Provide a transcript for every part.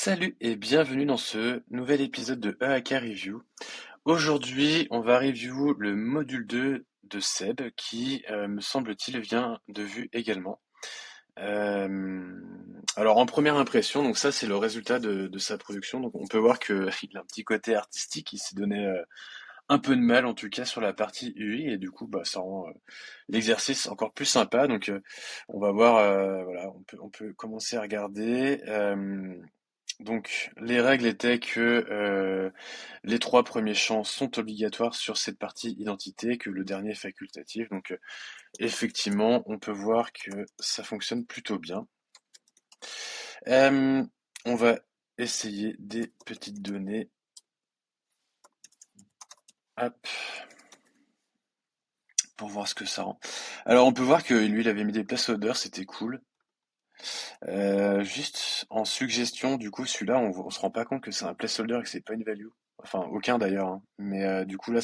Salut et bienvenue dans ce nouvel épisode de EAK Review. Aujourd'hui, on va review le module 2 de Seb qui, me semble-t-il, vient de vue également. Alors en première impression, donc ça c'est le résultat de sa production. Donc on peut voir qu'il a un petit côté artistique, il s'est donné un peu de mal en tout cas sur la partie UI et du coup bah, ça rend l'exercice encore plus sympa. Donc on va voir, voilà, on peut commencer à regarder. Donc, les règles étaient que les trois premiers champs sont obligatoires sur cette partie identité, que le dernier est facultatif. Donc, effectivement, on peut voir que ça fonctionne plutôt bien. Euh, on va essayer des petites données. Hop, pour voir ce que ça rend. Alors, on peut voir que lui, il avait mis des placeholders, c'était cool. Juste en suggestion, du coup, celui-là, on se rend pas compte que c'est un placeholder et que c'est pas une value. Enfin, aucun d'ailleurs, hein. Mais du coup, là,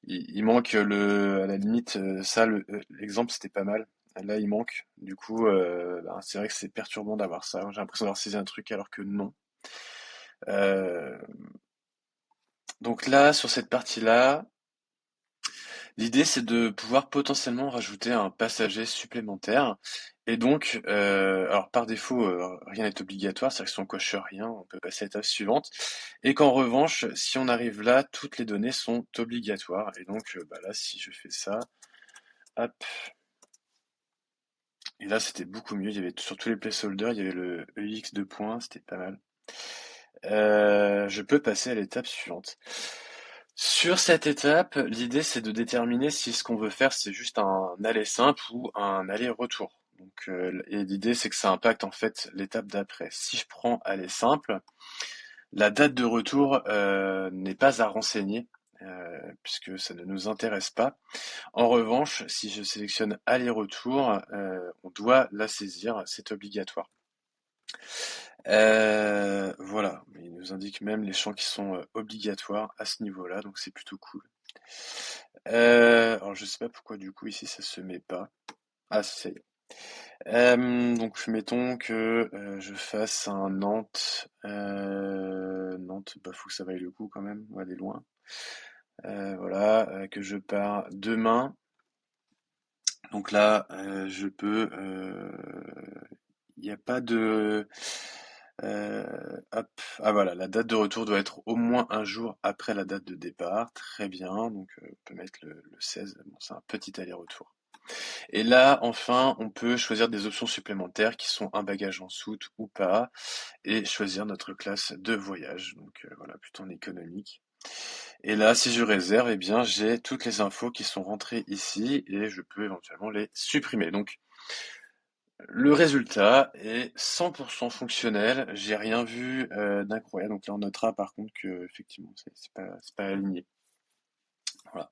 il manque à la limite, ça, l'exemple, c'était pas mal. Là, il manque. Du coup, ben, c'est vrai que c'est perturbant d'avoir ça. J'ai l'impression d'avoir saisi un truc alors que non. Euh, donc là, sur cette partie-là, l'idée, c'est de pouvoir potentiellement rajouter un passager supplémentaire. Et donc, alors par défaut, rien n'est obligatoire, c'est-à-dire que si on coche rien, on peut passer à l'étape suivante. Et qu'en revanche, si on arrive là, toutes les données sont obligatoires. Et donc, bah là, si je fais ça, hop, et là, c'était beaucoup mieux. Il y avait sur tous les placeholders, il y avait le EX de points, c'était pas mal. Je peux passer à l'étape suivante. Sur cette étape, l'idée c'est de déterminer si ce qu'on veut faire c'est juste un aller simple ou un aller-retour. Donc, et l'idée c'est que ça impacte en fait l'étape d'après. Si je prends aller simple, la date de retour n'est pas à renseigner puisque ça ne nous intéresse pas. En revanche, si je sélectionne aller-retour, on doit la saisir, c'est obligatoire. Voilà, il nous indique même les champs qui sont obligatoires à ce niveau-là, donc c'est plutôt cool. Alors je sais pas pourquoi du coup ici ça se met pas. Ah si, ça y est. Donc mettons que je fasse un Nantes. Nantes, bah faut que ça vaille le coup quand même, on va aller loin. Voilà, que je pars demain. Donc là, je peux. Il n'y a pas de. Hop. Ah voilà, la date de retour doit être au moins un jour après la date de départ. Très bien. Donc on peut mettre le 16. Bon, c'est un petit aller-retour. Et là, enfin, on peut choisir des options supplémentaires qui sont un bagage en soute ou pas, et choisir notre classe de voyage. Donc voilà, plutôt en économique. Et là, si je réserve, eh bien, j'ai toutes les infos qui sont rentrées ici et je peux éventuellement les supprimer. Donc, le résultat est 100% fonctionnel. J'ai rien vu d'incroyable. Donc là, on notera par contre que effectivement, c'est pas aligné. Voilà.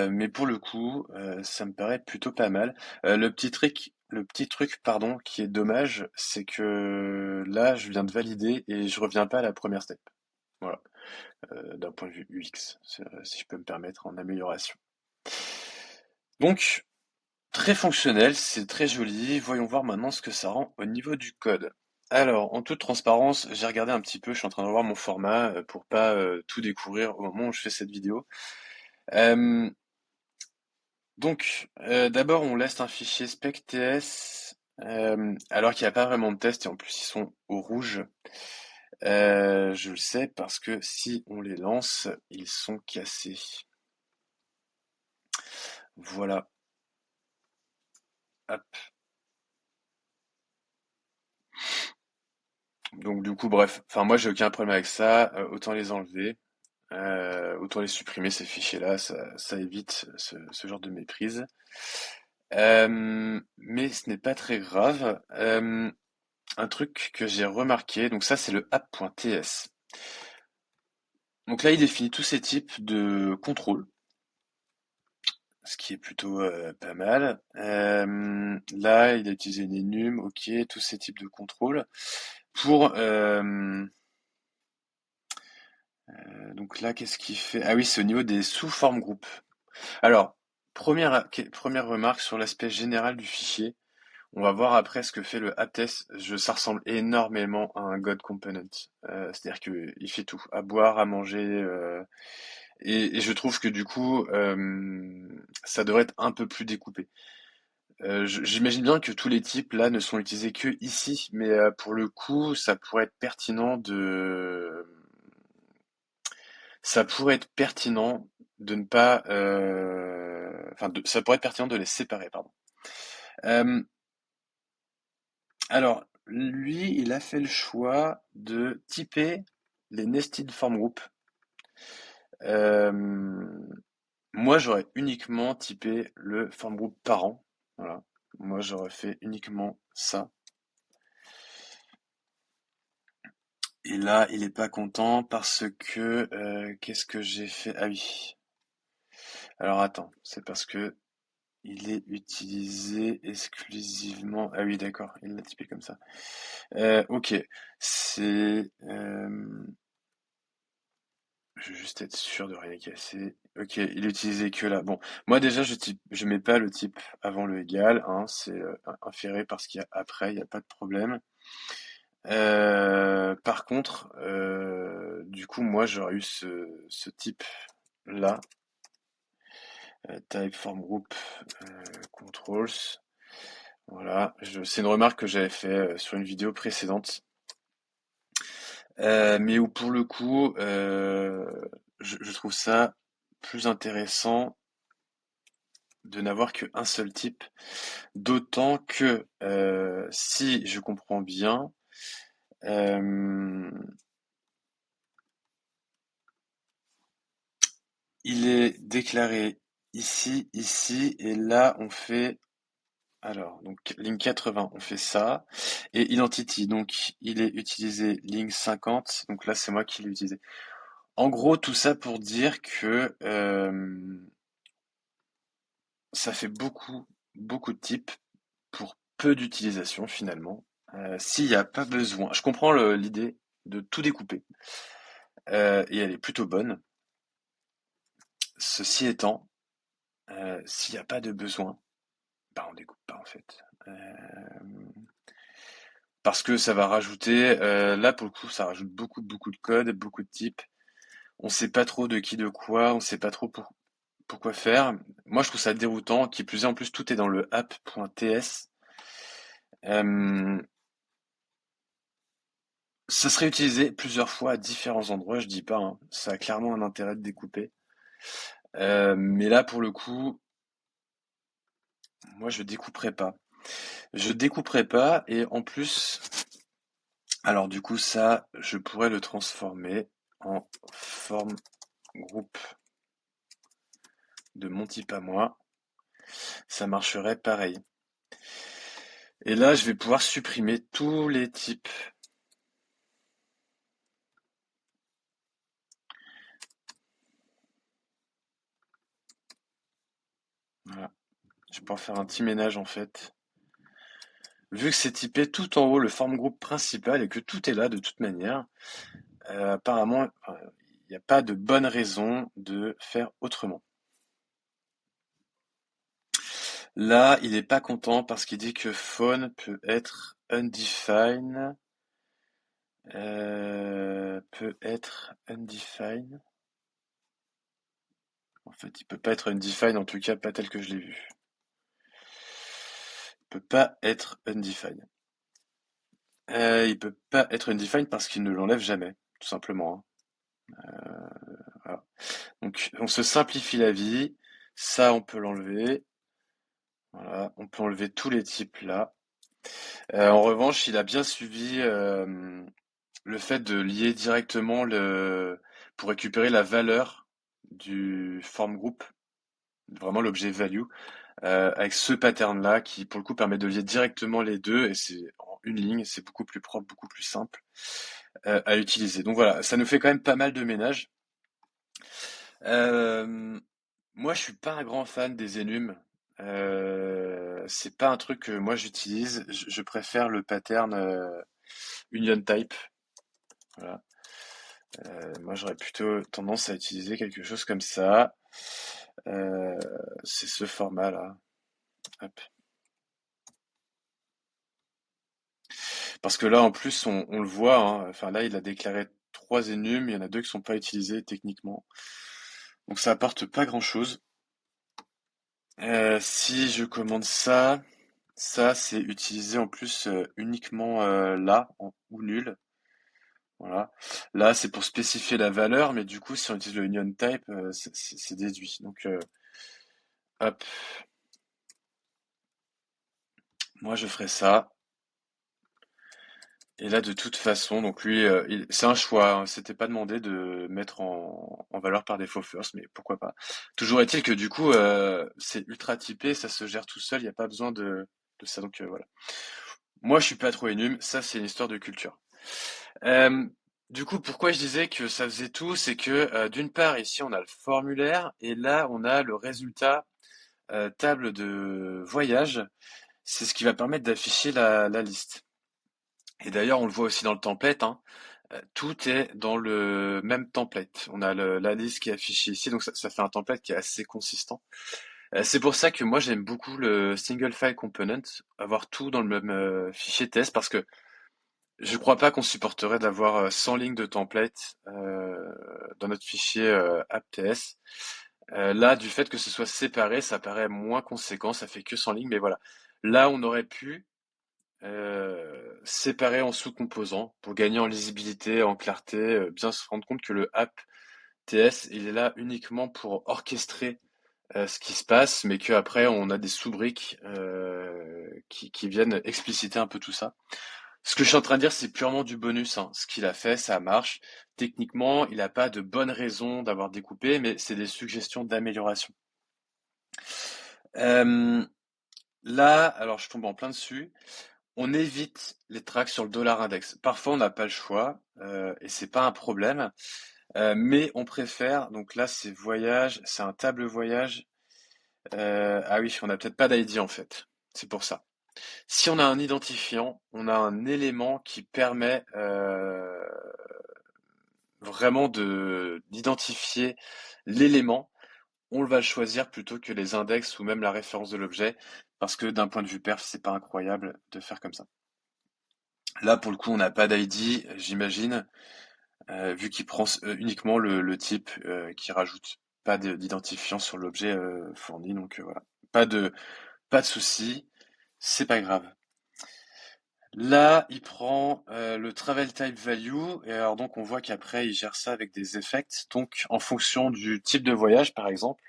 Mais pour le coup, ça me paraît plutôt pas mal. Le petit truc, pardon, qui est dommage, c'est que là, je viens de valider et je reviens pas à la première step. Voilà. D'un point de vue UX, si je peux me permettre, en amélioration. Donc, très fonctionnel, c'est très joli. Voyons voir maintenant ce que ça rend au niveau du code. Alors, en toute transparence, j'ai regardé un petit peu, je suis en train de revoir mon format pour pas tout découvrir au moment où je fais cette vidéo. Euh, donc, d'abord, on laisse un fichier spec.ts alors qu'il n'y a pas vraiment de test et en plus ils sont au rouge. Je le sais parce que si on les lance, ils sont cassés. Voilà. Hop. Donc du coup, bref, enfin moi j'ai aucun problème avec ça, autant les enlever, autant les supprimer ces fichiers-là, ça évite ce genre de méprise. Mais ce n'est pas très grave. Un truc que j'ai remarqué, donc ça c'est le app.ts. Donc là il définit tous ces types de contrôles, ce qui est plutôt pas mal. Là il a utilisé une enum, ok, tous ces types de contrôles pour donc là, qu'est-ce qu'il fait? Ah oui, c'est au niveau des sous-formes groupes. Alors, première remarque sur l'aspect général du fichier. On va voir après ce que fait le AppTest. Ça ressemble énormément à un God Component. C'est-à-dire qu'il fait tout, à boire, à manger. Et je trouve que du coup, ça devrait être un peu plus découpé. J'imagine bien que tous les types là ne sont utilisés que ici, mais pour le coup, ça pourrait être pertinent de ne pas, ça pourrait être pertinent de les séparer, pardon. Euh, alors, lui, il a fait le choix de typer les nested form group. Euh, Moi, j'aurais uniquement typé le form group parent. Voilà. Moi, j'aurais fait uniquement ça. Et là, il est pas content parce que qu'est-ce que j'ai fait? Ah oui. Alors attends, c'est parce que il est utilisé exclusivement. Ah oui, d'accord, il l'a typé comme ça. Ok, c'est. Je veux juste être sûr de rien casser. Ok, il est utilisé que là. Bon, moi déjà, je mets pas le type avant le égal, hein, c'est inféré parce qu'il y a après, il n'y a pas de problème. Par contre, du coup, moi, j'aurais eu ce type-là, type form group controls. Voilà, c'est une remarque que j'avais fait sur une vidéo précédente, mais où pour le coup, je trouve ça plus intéressant de n'avoir qu'un seul type, d'autant que si je comprends bien, euh, il est déclaré ici, ici, et là on fait, alors, donc ligne 80, on fait ça, et identity, donc il est utilisé ligne 50, donc là c'est moi qui l'ai utilisé. En gros, tout ça pour dire que ça fait beaucoup, beaucoup de types pour peu d'utilisation finalement. S'il n'y a pas besoin, je comprends l'idée de tout découper, et elle est plutôt bonne. Ceci étant, s'il n'y a pas de besoin, bah on découpe pas en fait. Parce que ça va rajouter, là pour le coup, ça rajoute beaucoup, beaucoup de code, beaucoup de types. On sait pas trop de qui de quoi, on sait pas trop pourquoi faire. Moi, je trouve ça déroutant. Qui plus est, en plus, tout est dans le app.ts. Euh, Ça serait utilisé plusieurs fois à différents endroits, je dis pas, hein. Ça a clairement un intérêt de découper. Mais là, pour le coup, moi, je découperai pas. Je découperai pas, et en plus, alors du coup, ça, je pourrais le transformer en forme groupe de mon type à moi. Ça marcherait pareil. Et là, je vais pouvoir supprimer tous les types. Voilà. Je vais pouvoir faire un petit ménage en fait. Vu que c'est typé tout en haut, le form group principal, et que tout est là de toute manière, apparemment, il n'y a pas de bonne raison de faire autrement. Là, il n'est pas content parce qu'il dit que phone peut être undefined. Peut être undefined. En fait, il peut pas être undefined, en tout cas pas tel que je l'ai vu. Il peut pas être undefined. Il peut pas être undefined parce qu'il ne l'enlève jamais, tout simplement, hein. Voilà. Donc, on se simplifie la vie. Ça, on peut l'enlever. Voilà, on peut enlever tous les types là. En revanche, il a bien suivi le fait de lier directement pour récupérer la valeur du form group, vraiment l'objet value, avec ce pattern-là qui, pour le coup, permet de lier directement les deux et c'est en une ligne, c'est beaucoup plus propre, beaucoup plus simple à utiliser. Donc voilà, ça nous fait quand même pas mal de ménage. Euh, Moi, je suis pas un grand fan des enums. C'est pas un truc que moi j'utilise. Je préfère le pattern Union Type. Voilà. Moi, j'aurais plutôt tendance à utiliser quelque chose comme ça. Euh, c'est ce format-là. Hop. Parce que là, en plus, on le voit, hein, enfin là, il a déclaré 3 enums, il y en a 2 qui sont pas utilisés techniquement. Donc ça apporte pas grand-chose. Si je commande ça, ça c'est utilisé en plus uniquement là, ou nul. Voilà. Là, c'est pour spécifier la valeur, mais du coup, si on utilise le union type, c'est déduit. Donc, hop, moi je ferai ça. Et là, de toute façon, donc lui, c'est un choix, hein. C'était pas demandé de mettre en valeur par défaut first, mais pourquoi pas. Toujours est-il que du coup, c'est ultra typé, ça se gère tout seul, il n'y a pas besoin de ça. Donc voilà. Moi, je suis pas trop énum, ça c'est une histoire de culture. Euh, du coup, pourquoi je disais que ça faisait tout, c'est que d'une part, ici, on a le formulaire, et là, on a le résultat table de voyage. C'est ce qui va permettre d'afficher la liste. Et d'ailleurs, on le voit aussi dans le template, hein. Tout est dans le même template. On a la liste qui est affichée ici, donc ça fait un template qui est assez consistant. C'est pour ça que moi j'aime beaucoup le single file component, avoir tout dans le même fichier test, parce que je crois pas qu'on supporterait d'avoir 100 lignes de template dans notre fichier app.ts. Là, du fait que ce soit séparé, ça paraît moins conséquent, ça fait que 100 lignes, mais voilà. Là, on aurait pu séparer en sous-composants pour gagner en lisibilité, en clarté, bien se rendre compte que le app TS, il est là uniquement pour orchestrer ce qui se passe, mais qu'après on a des sous-briques qui viennent expliciter un peu tout ça. Ce que je suis en train de dire, c'est purement du bonus, hein. Ce qu'il a fait, ça marche. Techniquement, il n'a pas de bonne raison d'avoir découpé, mais c'est des suggestions d'amélioration. Euh, Là, alors je tombe en plein dessus. On évite les tracks sur le dollar index. Parfois, on n'a pas le choix et c'est pas un problème. Mais on préfère. Donc là, c'est voyage, c'est un table voyage. Ah oui, on n'a peut-être pas d'ID en fait. C'est pour ça. Si on a un identifiant, on a un élément qui permet vraiment de d'identifier l'élément. On va le choisir plutôt que les index ou même la référence de l'objet, parce que d'un point de vue perf, c'est pas incroyable de faire comme ça. Là, pour le coup, on n'a pas d'ID, j'imagine, vu qu'il prend uniquement le type qui rajoute pas d'identifiant sur l'objet fourni. Donc voilà, pas de pas de souci, c'est pas grave. Là, il prend le travel type value et alors donc on voit qu'après il gère ça avec des effects. Donc en fonction du type de voyage, par exemple,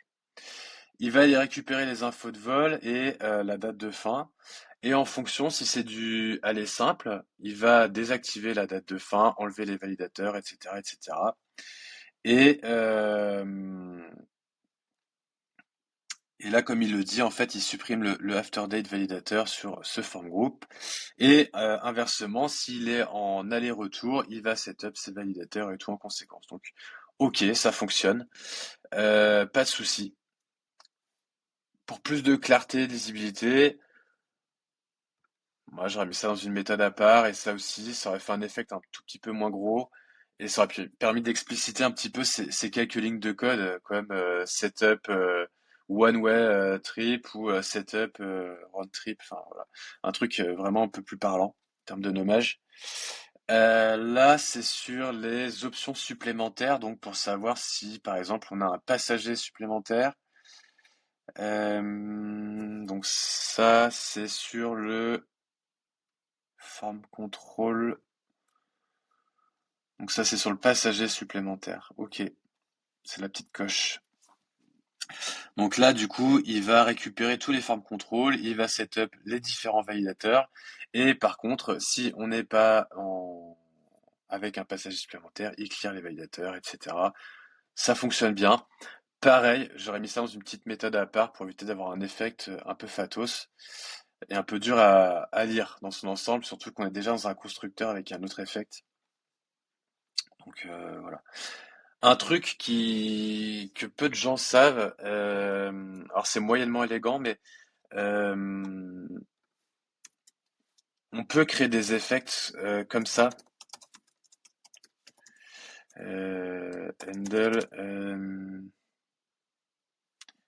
il va aller récupérer les infos de vol et la date de fin. Et en fonction, si c'est du aller simple, il va désactiver la date de fin, enlever les validateurs, etc., etc. Et, et là, comme il le dit, en fait, il supprime le after date validateur sur ce form group. Et inversement, s'il est en aller-retour, il va setup ses validateurs et tout en conséquence. Donc, ok, ça fonctionne, pas de souci. Pour plus de clarté, de lisibilité, moi j'aurais mis ça dans une méthode à part et ça aussi, ça aurait fait un effet un tout petit peu moins gros et ça aurait permis d'expliciter un petit peu ces quelques lignes de code, comme setup one-way trip ou setup round trip, enfin voilà, un truc vraiment un peu plus parlant en termes de nommage. Là, c'est sur les options supplémentaires, donc pour savoir si, par exemple, on a un passager supplémentaire. Donc ça, c'est sur le form control. Donc ça, c'est sur le passager supplémentaire. Ok, c'est la petite coche. Donc là, du coup, il va récupérer tous les form control, il va setup les différents validateurs. Et par contre, si on n'est pas avec un passager supplémentaire, il clear les validateurs, etc. Ça fonctionne bien. Pareil, j'aurais mis ça dans une petite méthode à part pour éviter d'avoir un effect un peu fatos et un peu dur à lire dans son ensemble, surtout qu'on est déjà dans un constructeur avec un autre effect. Donc voilà. Un truc que peu de gens savent, alors c'est moyennement élégant, mais euh, on peut créer des effects comme ça. Handle,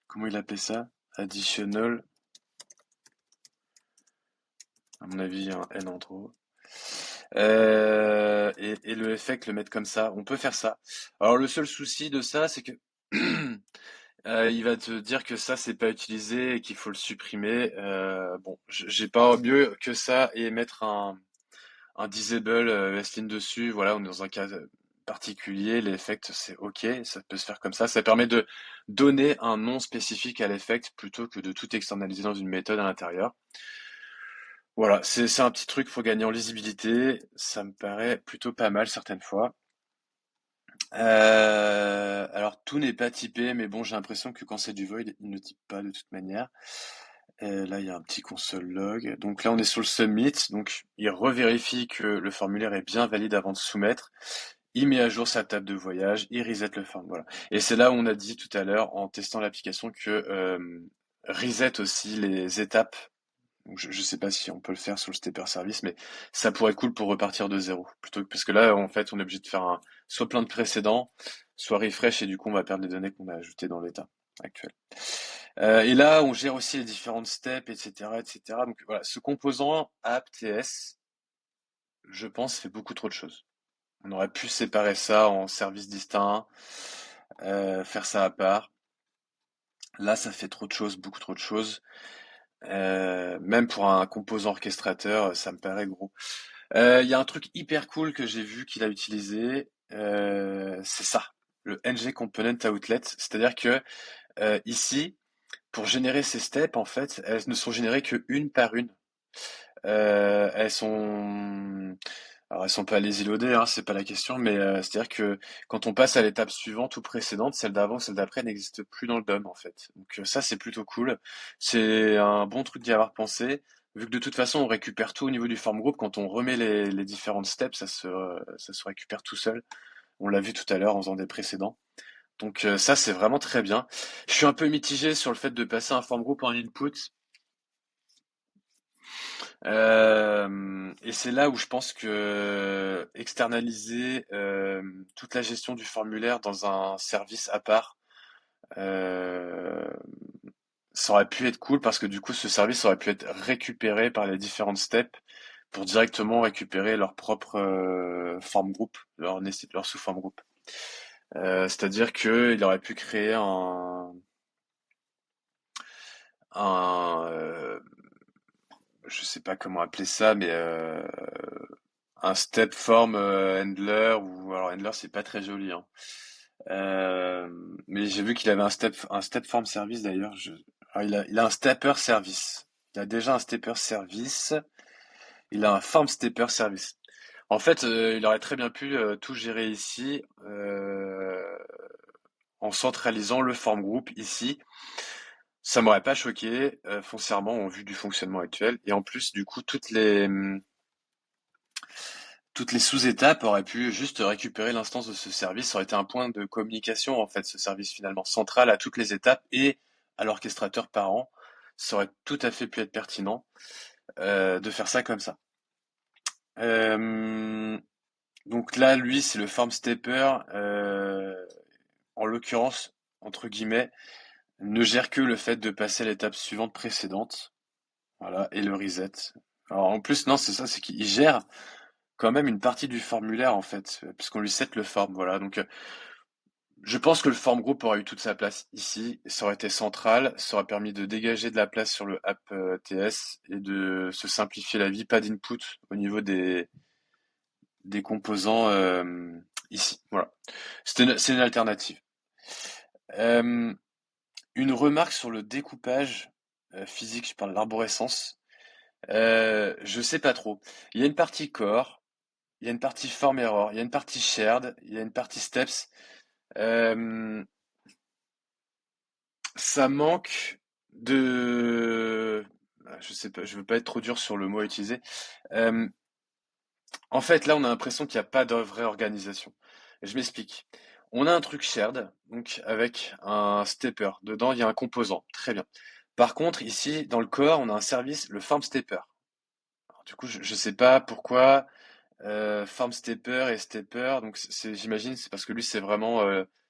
comment il appelait ça? Additional, à mon avis, un N en trop. Et le effect, le mettre comme ça, on peut faire ça. Alors le seul souci de ça, c'est que il va te dire que ça, c'est pas utilisé et qu'il faut le supprimer. Bon, j'ai pas mieux que ça et mettre un disable Westline dessus. Voilà, on est dans un cas particulier. L'effect, c'est OK, ça peut se faire comme ça. Ça permet de donner un nom spécifique à l'effect plutôt que de tout externaliser dans une méthode à l'intérieur. Voilà, c'est un petit truc, faut gagner en lisibilité. Ça me paraît plutôt pas mal certaines fois. Alors tout n'est pas typé, mais bon, j'ai l'impression que quand c'est du void, il ne type pas de toute manière. Là, il y a un petit console log. Donc là, on est sur le submit. Donc, il revérifie que le formulaire est bien valide avant de soumettre. Il met à jour sa table de voyage. Il reset le form. Voilà. Et c'est là où on a dit tout à l'heure, en testant l'application, que reset aussi les étapes. Donc, je sais pas si on peut le faire sur le stepper service, mais ça pourrait être cool pour repartir de zéro. Plutôt que, parce que là, en fait, on est obligé de faire soit plein de précédents, soit refresh, et du coup, on va perdre les données qu'on a ajoutées dans l'état actuel. Et là, on gère aussi les différentes steps, etc., etc. Donc voilà, ce composant app.ts, je pense, fait beaucoup trop de choses. On aurait pu séparer ça en services distincts, faire ça à part. Là, ça fait trop de choses, beaucoup trop de choses. Même pour un composant orchestrateur, ça me paraît gros. Il y a un truc hyper cool que j'ai vu qu'il a utilisé, c'est ça, le ng component outlet. C'est-à-dire que ici, pour générer ces steps, en fait, elles ne sont générées que une par une. Elles sont, alors elles sont pas les loadées, hein, c'est pas la question, mais c'est-à-dire que quand on passe à l'étape suivante ou précédente, celle d'avant, celle d'après n'existe plus dans le DOM en fait. Donc ça c'est plutôt cool. C'est un bon truc d'y avoir pensé. Vu que de toute façon on récupère tout au niveau du form group, quand on remet les différentes steps, ça se récupère tout seul. On l'a vu tout à l'heure en faisant des précédents. Donc ça c'est vraiment très bien. Je suis un peu mitigé sur le fait de passer un form group en input. Et c'est là où je pense que externaliser toute la gestion du formulaire dans un service à part, euh, ça aurait pu être cool parce que du coup ce service aurait pu être récupéré par les différentes steps pour directement récupérer leur propre form group, leur sous-form group. C'est-à-dire qu'il aurait pu créer un je sais pas comment appeler ça, mais un step form handler ou alors handler c'est pas très joli hein. Euh, mais j'ai vu qu'il avait un step form service d'ailleurs. Alors, il a un stepper service. Il a déjà un stepper service. Il a un form stepper service. En fait, il aurait très bien pu tout gérer ici en centralisant le form group ici. Ça m'aurait pas choqué foncièrement en vue du fonctionnement actuel. Et en plus, du coup, toutes les sous-étapes auraient pu juste récupérer l'instance de ce service. Ça aurait été un point de communication, en fait, ce service finalement central à toutes les étapes et à l'orchestrateur parent. Ça aurait tout à fait pu être pertinent de faire ça comme ça. Euh, donc là, lui, c'est le form stepper. En l'occurrence, entre guillemets, ne gère que le fait de passer à l'étape suivante précédente. Voilà, et le reset. Alors en plus, non, c'est ça, c'est qu'il gère quand même une partie du formulaire en fait, puisqu'on lui set le form, voilà. Donc je pense que le form group aurait eu toute sa place ici, ça aurait été central, ça aurait permis de dégager de la place sur le app TS et de se simplifier la vie, pas d'input au niveau des composants ici. Voilà. C'est une alternative. Euh, une remarque sur le découpage physique, je parle de l'arborescence. Je sais pas trop. Il y a une partie core, il y a une partie form error, il y a une partie shared, il y a une partie steps. Euh, Ça manque de... Je sais pas, je veux pas être trop dur sur le mot à utiliser. Euh, En fait, là, on a l'impression qu'il n'y a pas de vraie organisation. Je m'explique. On a un truc shared, donc avec un stepper. Dedans, il y a un composant. Très bien. Par contre, ici, dans le core, on a un service, le form stepper. Alors, du coup, je ne sais pas pourquoi form stepper et stepper. Donc, j'imagine, c'est parce que lui, c'est vraiment...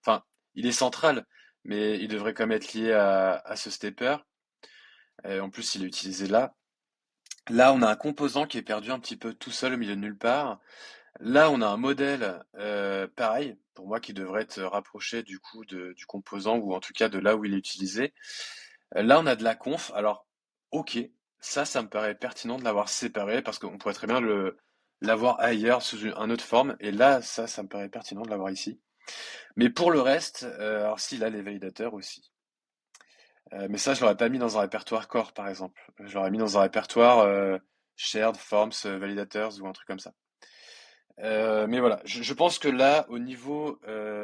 Enfin, il est central, mais il devrait quand même être lié à ce stepper. En plus, il est utilisé là. Là, on a un composant qui est perdu un petit peu tout seul au milieu de nulle part. Là, on a un modèle, pareil, pour moi, qui devrait être rapproché du coup du composant ou en tout cas de là où il est utilisé. Là, on a de la conf. Alors, ok, ça me paraît pertinent de l'avoir séparé parce qu'on pourrait très bien l'avoir ailleurs sous une autre forme. Et là, ça me paraît pertinent de l'avoir ici. Mais pour le reste, alors si, là, les validateurs aussi. Mais ça, je l'aurais pas mis dans un répertoire core, par exemple. Je l'aurais mis dans un répertoire shared, forms, validators ou un truc comme ça. Mais voilà, je pense que là, au niveau,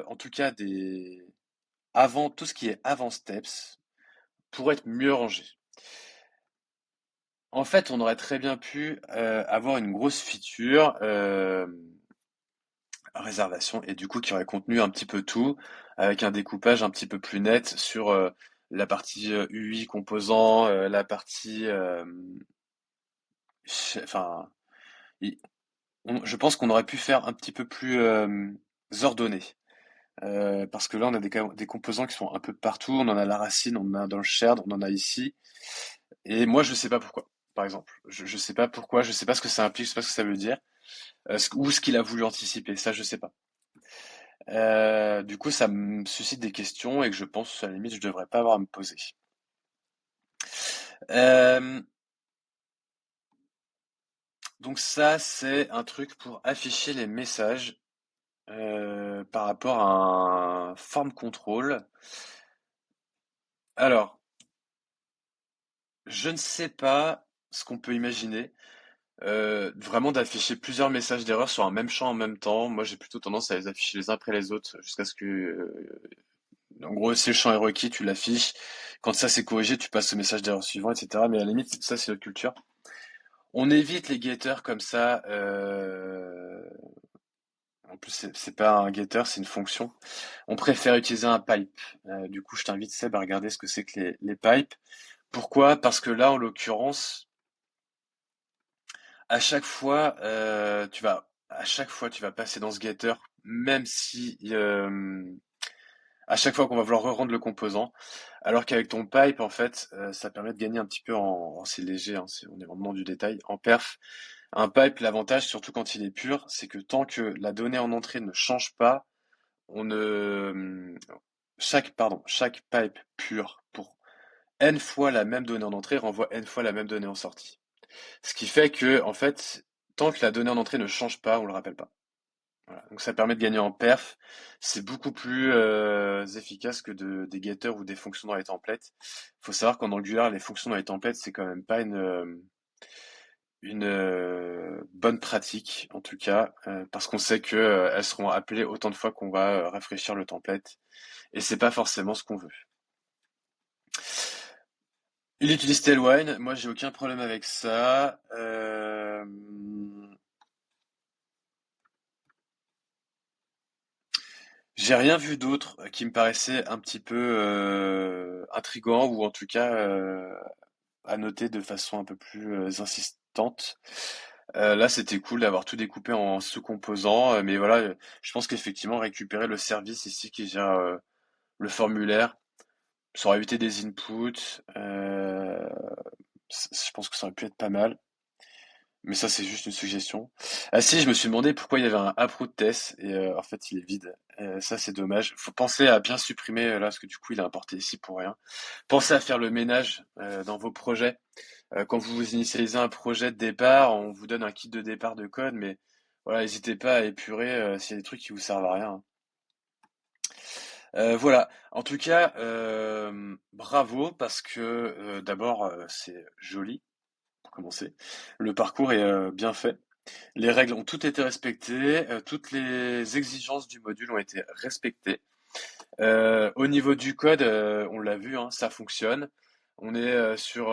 en tout cas avant, tout ce qui est avant steps, pourrait être mieux rangé. En fait, on aurait très bien pu avoir une grosse feature réservation et du coup qui aurait contenu un petit peu tout, avec un découpage un petit peu plus net sur la partie UI composant, la partie, enfin, i- je pense qu'on aurait pu faire un petit peu plus ordonné. Parce que là, on a des composants qui sont un peu partout. On en a la racine, on en a dans le shared, on en a ici. Et moi, je sais pas pourquoi, par exemple. Je sais pas pourquoi, je sais pas ce que ça implique, je sais pas ce que ça veut dire, ou ce qu'il a voulu anticiper. Ça, je sais pas. Du coup, ça me suscite des questions et que je pense, à la limite, je devrais pas avoir à me poser. Euh, donc ça, c'est un truc pour afficher les messages par rapport à un form control. Alors, je ne sais pas ce qu'on peut imaginer. Vraiment d'afficher plusieurs messages d'erreur sur un même champ en même temps. Moi, j'ai plutôt tendance à les afficher les uns après les autres jusqu'à ce que, en gros, si le champ est requis, tu l'affiches. Quand ça c'est corrigé, tu passes au message d'erreur suivant, etc. Mais à la limite, ça c'est notre culture. On évite les getters comme ça. En plus, c'est pas un getter, c'est une fonction. On préfère utiliser un pipe. Du coup, je t'invite Seb à regarder ce que c'est que les pipes. Pourquoi? Parce que là, en l'occurrence, à chaque fois, tu vas passer dans ce getter, même si, à chaque fois qu'on va vouloir re-rendre le composant, alors qu'avec ton pipe, en fait, ça permet de gagner un petit peu c'est léger, hein, on est vraiment dans du détail, en perf. Un pipe, l'avantage, surtout quand il est pur, c'est que tant que la donnée en entrée ne change pas, on ne, chaque pipe pur pour n fois la même donnée en entrée renvoie n fois la même donnée en sortie. Ce qui fait que, en fait, tant que la donnée en entrée ne change pas, on le rappelle pas. Voilà. Donc ça permet de gagner en perf. C'est beaucoup plus efficace que des getters ou des fonctions dans les templates. Faut savoir qu'en Angular, les fonctions dans les templates, c'est quand même pas une bonne pratique, en tout cas, parce qu'on sait que elles seront appelées autant de fois qu'on va rafraîchir le template, et c'est pas forcément ce qu'on veut. Il utilise Tailwind, moi j'ai aucun problème avec ça. J'ai rien vu d'autre qui me paraissait un petit peu intriguant ou en tout cas à noter de façon un peu plus insistante. Là, c'était cool d'avoir tout découpé en sous-composants, mais voilà, je pense qu'effectivement récupérer le service ici qui gère le formulaire, ça aurait évité des inputs. Je pense que ça aurait pu être pas mal. Mais ça, c'est juste une suggestion. Ah si, je me suis demandé pourquoi il y avait un upload test et en fait, il est vide. Ça, c'est dommage. Faut penser à bien supprimer là, parce que du coup, il est importé ici pour rien. Pensez à faire le ménage dans vos projets. Quand vous initialisez un projet de départ, on vous donne un kit de départ de code, mais voilà, n'hésitez pas à épurer s'il y a des trucs qui vous servent à rien, hein. Voilà. En tout cas, bravo parce que d'abord, c'est joli pour commencer. Le parcours est bien fait. Les règles ont toutes été respectées, toutes les exigences du module ont été respectées. Au niveau du code, on l'a vu, hein, ça fonctionne. On est sur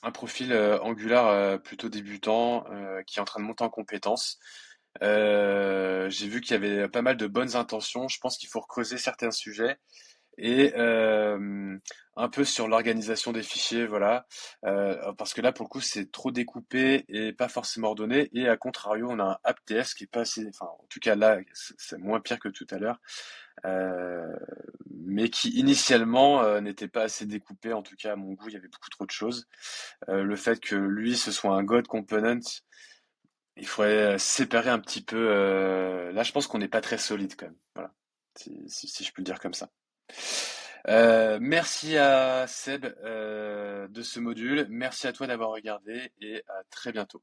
un profil Angular plutôt débutant qui est en train de monter en compétences. J'ai vu qu'il y avait pas mal de bonnes intentions. Je pense qu'il faut recreuser certains sujets et un peu sur l'organisation des fichiers, voilà. Parce que là, pour le coup, c'est trop découpé et pas forcément ordonné. Et à contrario, on a un AppTS qui est pas assez, enfin, en tout cas là, c'est moins pire que tout à l'heure, euh, mais qui initialement n'était pas assez découpé. En tout cas, à mon goût, il y avait beaucoup trop de choses. Le fait que lui, ce soit un God Component, il faudrait séparer un petit peu. Là, je pense qu'on n'est pas très solide quand même. Voilà, si je peux le dire comme ça. Merci à Seb de ce module. Merci à toi d'avoir regardé et à très bientôt.